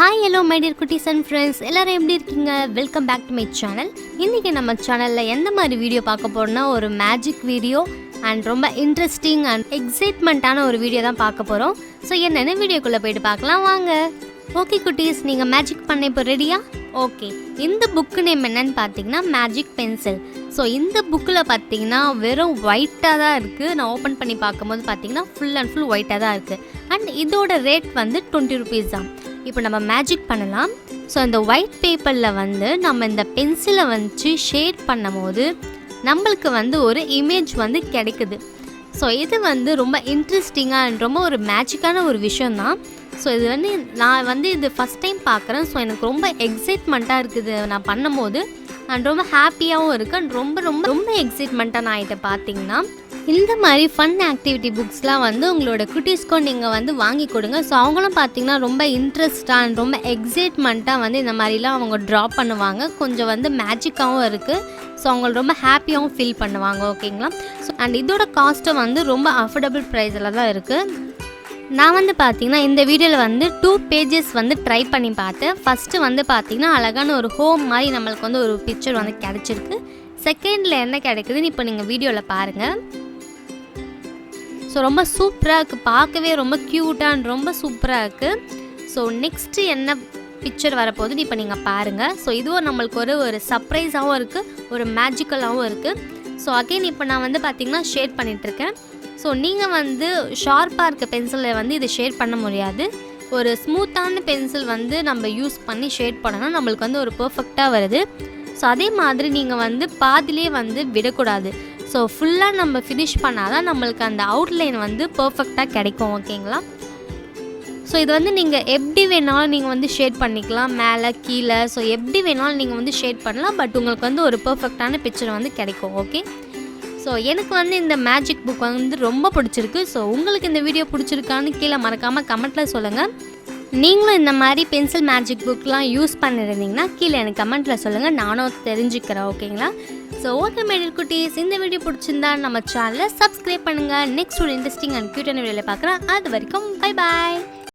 Hi hello my dear குட்டீஸ் and friends, எல்லோரும் எப்படி இருக்கீங்க? Welcome back to my channel. இன்றைக்கி நம்ம சேனலில் எந்த மாதிரி வீடியோ பார்க்க போகிறோம்னா, ஒரு மேஜிக் வீடியோ அண்ட் ரொம்ப இன்ட்ரெஸ்டிங் அண்ட் எக்ஸைட்மெண்ட்டான ஒரு வீடியோ தான் பார்க்க போகிறோம். ஸோ என்னென்ன வீடியோக்குள்ளே போய்ட்டு பார்க்கலாம் வாங்க. ஓகே குட்டீஸ், நீங்கள் மேஜிக் பண்ண இப்போ ரெடியா? ஓகே, இந்த புக்கு நேம் என்னன்னு பார்த்தீங்கன்னா மேஜிக் பென்சில். ஸோ இந்த புக்கில் பார்த்தீங்கன்னா வெறும் ஒயிட்டாக தான் இருக்குது. நான் ஓப்பன் பண்ணி பார்க்கும்போது பார்த்தீங்கன்னா ஃபுல் அண்ட் ஃபுல் ஒயிட்டாக தான் இருக்குது. அண்ட் இதோட ரேட் வந்து 20 rupees தான். இப்போ நம்ம மேஜிக் பண்ணலாம். ஸோ இந்த ஒயிட் பேப்பரில் வந்து நம்ம இந்த பென்சிலை வச்சு ஷேட் பண்ணும் போது நம்மளுக்கு வந்து ஒரு இமேஜ் வந்து கிடைக்குது. ஸோ இது வந்து ரொம்ப இன்ட்ரெஸ்டிங்காக அண்ட் ரொம்ப ஒரு மேஜிக்கான ஒரு விஷயந்தான். ஸோ இது வந்து நான் வந்து இது ஃபஸ்ட் டைம் பார்க்குறேன். ஸோ எனக்கு ரொம்ப எக்ஸைட்மெண்ட்டாக இருக்குது நான் பண்ணும்போது. அண்ட் ரொம்ப ஹாப்பியாகவும் இருக்குது அண்ட் ரொம்ப ரொம்ப ரொம்ப எக்ஸைட்மெண்ட்டாக நான் ஆகிட்ட. பார்த்தீங்கன்னா இந்த மாதிரி ஃபன் ஆக்டிவிட்டி புக்ஸ்லாம் வந்து உங்களோட குட்டீஸ்க்கும் நீங்கள் வந்து வாங்கி கொடுங்க. ஸோ அவங்களும் பார்த்தீங்கன்னா ரொம்ப இன்ட்ரெஸ்டாக அண்ட் ரொம்ப எக்ஸைட்மெண்ட்டாக வந்து இந்த மாதிரிலாம் அவங்க ட்ரா பண்ணுவாங்க. கொஞ்சம் வந்து மேஜிக்காகவும் இருக்குது. ஸோ அவங்க ரொம்ப ஹாப்பியாகவும் ஃபீல் பண்ணுவாங்க. ஓகேங்களா? ஸோ அண்ட் இதோட காஸ்ட்டும் வந்து ரொம்ப அஃபோர்டபுள் ப்ரைஸில் தான் இருக்குது. நான் வந்து பார்த்திங்கன்னா இந்த வீடியோவில் வந்து 2 pages வந்து ட்ரை பண்ணி பார்த்தேன். ஃபஸ்ட்டு வந்து பார்த்திங்கன்னா அழகான ஒரு ஹோம் மாதிரி நம்மளுக்கு வந்து ஒரு பிக்சர் வந்து கிடச்சிருக்கு. செகண்டில் என்ன கிடைக்குதுன்னு இப்போ நீங்கள் வீடியோவில் பாருங்கள். ஸோ ரொம்ப சூப்பராக இருக்குது, பார்க்கவே ரொம்ப க்யூட்டாக அண்ட் ரொம்ப சூப்பராக இருக்குது. ஸோ நெக்ஸ்ட்டு என்ன பிக்சர் வரப்போகுதுன்னு இப்போ நீங்கள் பாருங்கள். ஸோ இதுவும் நம்மளுக்கு ஒரு சர்ப்ரைஸாகவும் இருக்குது, ஒரு மேஜிக்கலாகவும் இருக்குது. ஸோ அகெயின் இப்போ நான் வந்து பார்த்திங்கன்னா ஷேட் பண்ணிகிட்ருக்கேன். ஸோ நீங்கள் வந்து ஷார்ப்பாக இருக்க பென்சிலில் வந்து இதை ஷேட் பண்ண முடியாது. ஒரு ஸ்மூத்தான பென்சில் வந்து நம்ம யூஸ் பண்ணி ஷேட் பண்ணணும், நம்மளுக்கு வந்து ஒரு பர்ஃபெக்டாக வருது. ஸோ அதே மாதிரி நீங்கள் வந்து பாதிலே வந்து விடக்கூடாது. ஸோ ஃபுல்லாக நம்ம ஃபினிஷ் பண்ணால் தான் நம்மளுக்கு அந்த அவுட்லைன் வந்து பர்ஃபெக்டாக கிடைக்கும். ஓகேங்களா? ஸோ இது வந்து நீங்கள் எப்படி வேணாலும் நீங்கள் வந்து ஷேட் பண்ணிக்கலாம், மேலே கீழே. ஸோ எப்படி வேணாலும் நீங்கள் வந்து ஷேட் பண்ணலாம். பட் உங்களுக்கு வந்து ஒரு பர்ஃபெக்டான பிக்சர் வந்து கிடைக்கும். ஓகே, ஸோ எனக்கு வந்து இந்த மேஜிக் புக் வந்து ரொம்ப பிடிச்சிருக்கு. ஸோ உங்களுக்கு இந்த வீடியோ பிடிச்சிருக்கான்னு கீழே மறக்காமல் கமெண்ட்டில் சொல்லுங்கள். நீங்களும் இந்த மாதிரி பென்சில் மேஜிக் புக்லாம் யூஸ் பண்ணியிருந்தீங்கன்னா கீழே எனக்கு கமெண்ட்டில் சொல்லுங்கள், நானும் தெரிஞ்சுக்கிறேன். ஓகேங்களா? ஸோ ஓகே மை டியர் குட்டீஸ், இந்த வீடியோ பிடிச்சிருந்தா நம்ம சேனலை சப்ஸ்கிரைப் பண்ணுங்கள். நெக்ஸ்ட் ஒரு இன்ட்ரெஸ்டிங் அண்ட் க்யூட்டான வீடியோவில் பார்க்குறேன். அது வரைக்கும் பை பாய்.